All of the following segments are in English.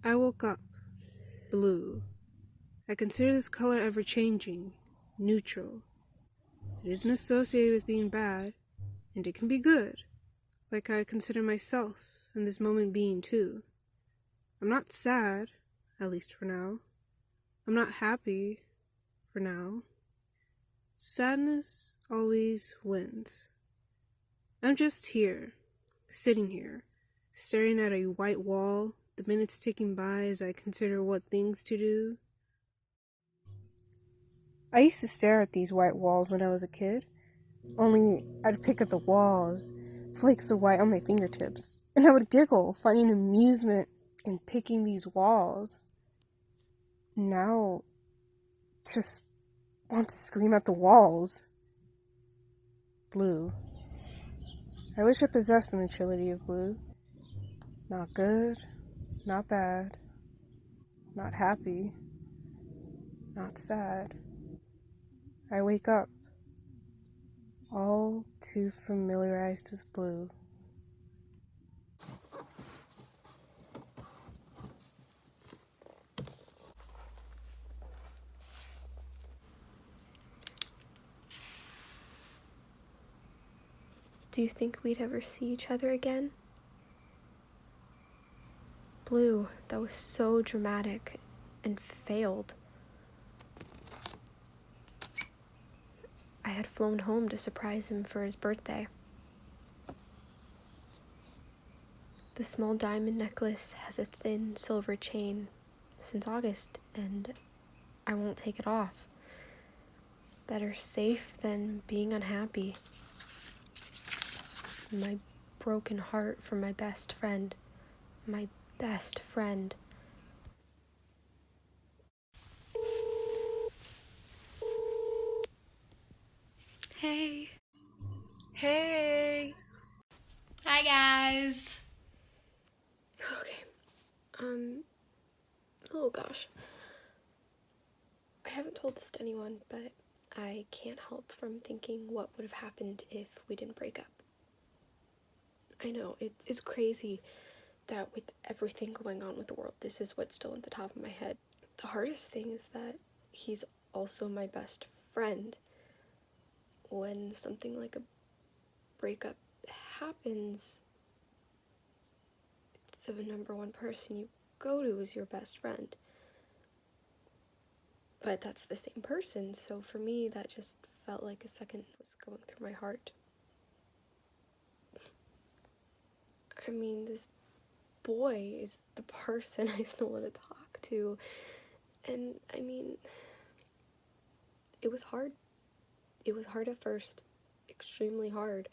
I woke up. Blue. I consider this color ever-changing, neutral. It isn't associated with being bad, and it can be good, like I consider myself in this moment being too. I'm not sad, at least for now. I'm not happy, for now. Sadness always wins. I'm just here, sitting here, staring at a white wall, the minutes ticking by as I consider what things to do. I used to stare at these white walls when I was a kid, only I'd pick at the walls, flakes of white on my fingertips, and I would giggle, finding amusement in picking these walls. Now, just want to scream at the walls. Blue. I wish I possessed the neutrality of blue. Not good, not bad, not happy, not sad. I wake up, all too familiarized with blue. Do you think we'd ever see each other again? Blue, that was so dramatic and failed. I had flown home to surprise him for his birthday. The small diamond necklace has a thin silver chain since August, and I won't take it off. Better safe than being unhappy. My broken heart for my best friend. My best friend. Hey. Hey! Hi guys. Okay. Oh gosh. I haven't told this to anyone, but I can't help from thinking what would have happened if we didn't break up. I know, it's crazy that with everything going on with the world, this is what's still at the top of my head. The hardest thing is that he's also my best friend. When something like a breakup happens, the number one person you go to is your best friend. But that's the same person, so for me that just felt like a second was going through my heart. I mean, this boy is the person I still want to talk to, and I mean, it was hard. It was hard at first, extremely hard,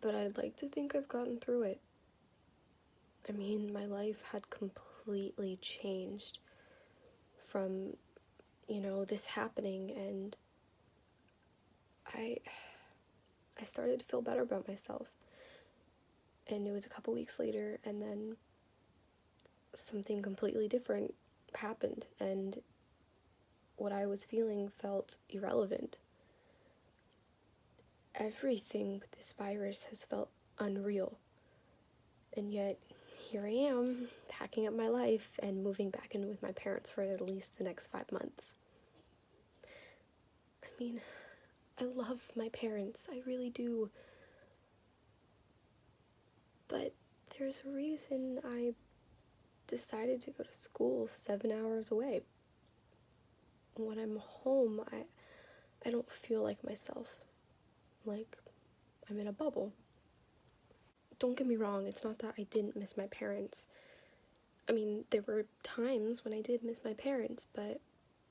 but I'd like to think I've gotten through it. I mean, my life had completely changed from, this happening, and I started to feel better about myself. And it was a couple weeks later, and then something completely different happened, and what I was feeling felt irrelevant. Everything with this virus has felt unreal. And yet, here I am, packing up my life and moving back in with my parents for at least the next 5 months. I mean, I love my parents, I really do. But there's a reason I decided to go to school 7 hours away. When I'm home, I don't feel like myself. Like I'm in a bubble. Don't get me wrong, it's not that I didn't miss my parents. I mean, there were times when I did miss my parents, but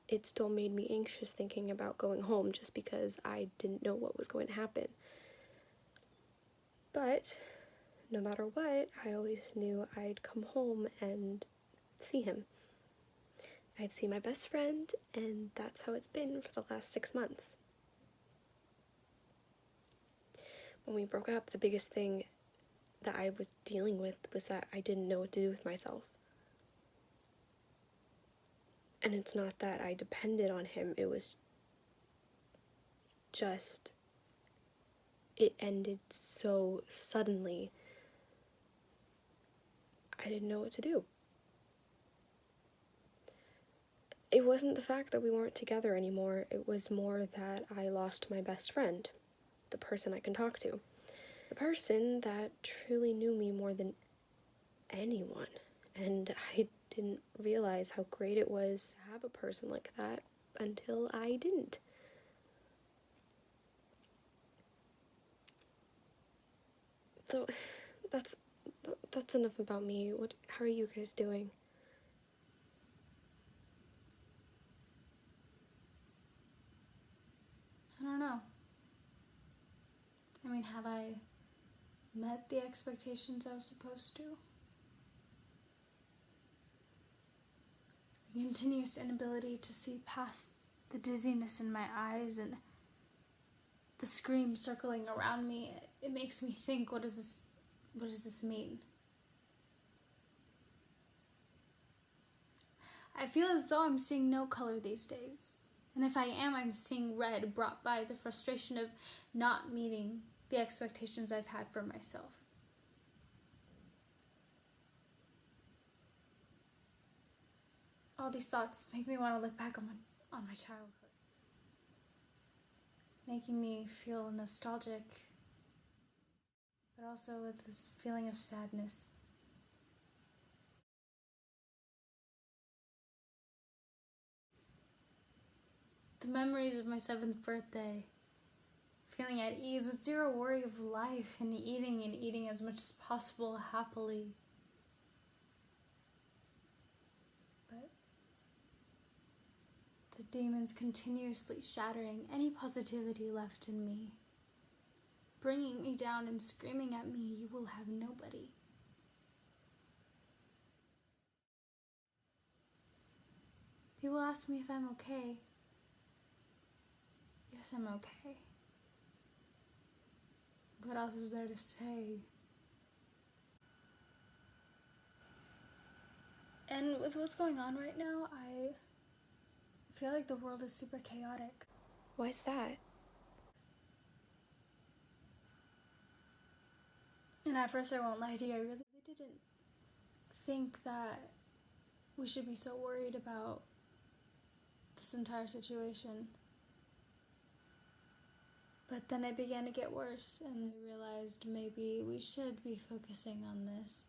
it still made me anxious thinking about going home just because I didn't know what was going to happen. But no matter what, I always knew I'd come home and see him. I'd see my best friend, and that's how it's been for the last 6 months. When we broke up, the biggest thing that I was dealing with was that I didn't know what to do with myself. And it's not that I depended on him, it was just, it ended so suddenly. I I didn't know what to do. It wasn't the fact that we weren't together anymore, it was more that I lost my best friend, the person I can talk to, the person that truly knew me more than anyone, and I didn't realize how great it was to have a person like that until I didn't. So, that's enough about me. How are you guys doing? I don't know. I mean, have I met the expectations I was supposed to? The continuous inability to see past the dizziness in my eyes and the scream circling around me, it makes me think, what does this mean? I feel as though I'm seeing no color these days. And if I am, I'm seeing red brought by the frustration of not meeting the expectations I've had for myself. All these thoughts make me want to look back on my childhood, making me feel nostalgic, but also with this feeling of sadness. The memories of my 7th birthday, feeling at ease with zero worry of life and eating as much as possible happily. But the demons continuously shattering any positivity left in me, bringing me down and screaming at me, "You will have nobody." People ask me if I'm okay. Yes, I'm okay. What else is there to say? And with what's going on right now, I feel like the world is super chaotic. Why's that? And at first, I won't lie to you, I really didn't think that we should be so worried about this entire situation. But then it began to get worse, and I realized maybe we should be focusing on this.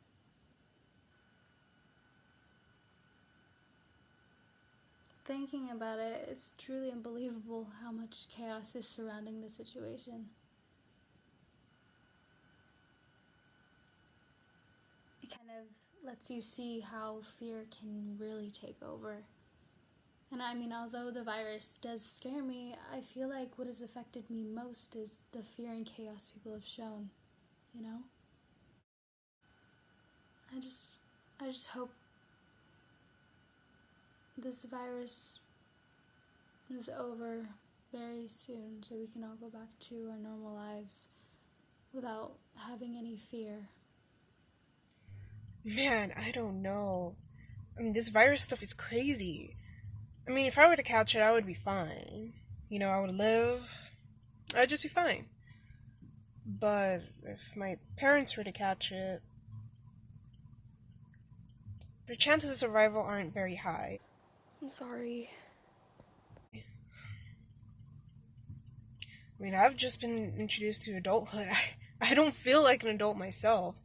Thinking about it, it's truly unbelievable how much chaos is surrounding the situation. It kind of lets you see how fear can really take over. And I mean, although the virus does scare me, I feel like what has affected me most is the fear and chaos people have shown, you know? I just hope this virus is over very soon so we can all go back to our normal lives without having any fear. Man, I don't know. I mean, this virus stuff is crazy. I mean, if I were to catch it, I would be fine. You know, I would live. I'd just be fine. But if my parents were to catch it, their chances of survival aren't very high. I'm sorry. I mean, I've just been introduced to adulthood. I don't feel like an adult myself.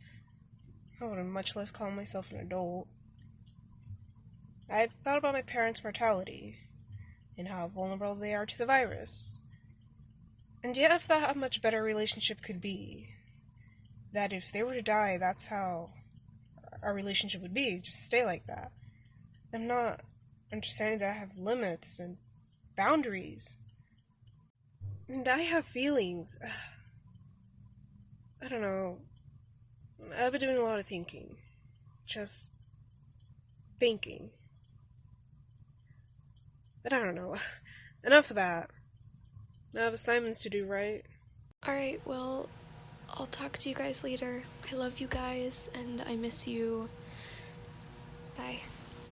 I would much less call myself an adult. I've thought about my parents' mortality and how vulnerable they are to the virus. And yet I've thought how much better a relationship could be. That if they were to die, that's how our relationship would be, just stay like that. I'm not understanding that I have limits and boundaries. And I have feelings. I don't know. I've been doing a lot of thinking. Just thinking. But I don't know. Enough of that. I have assignments to do, right? Alright, well, I'll talk to you guys later. I love you guys, and I miss you. Bye.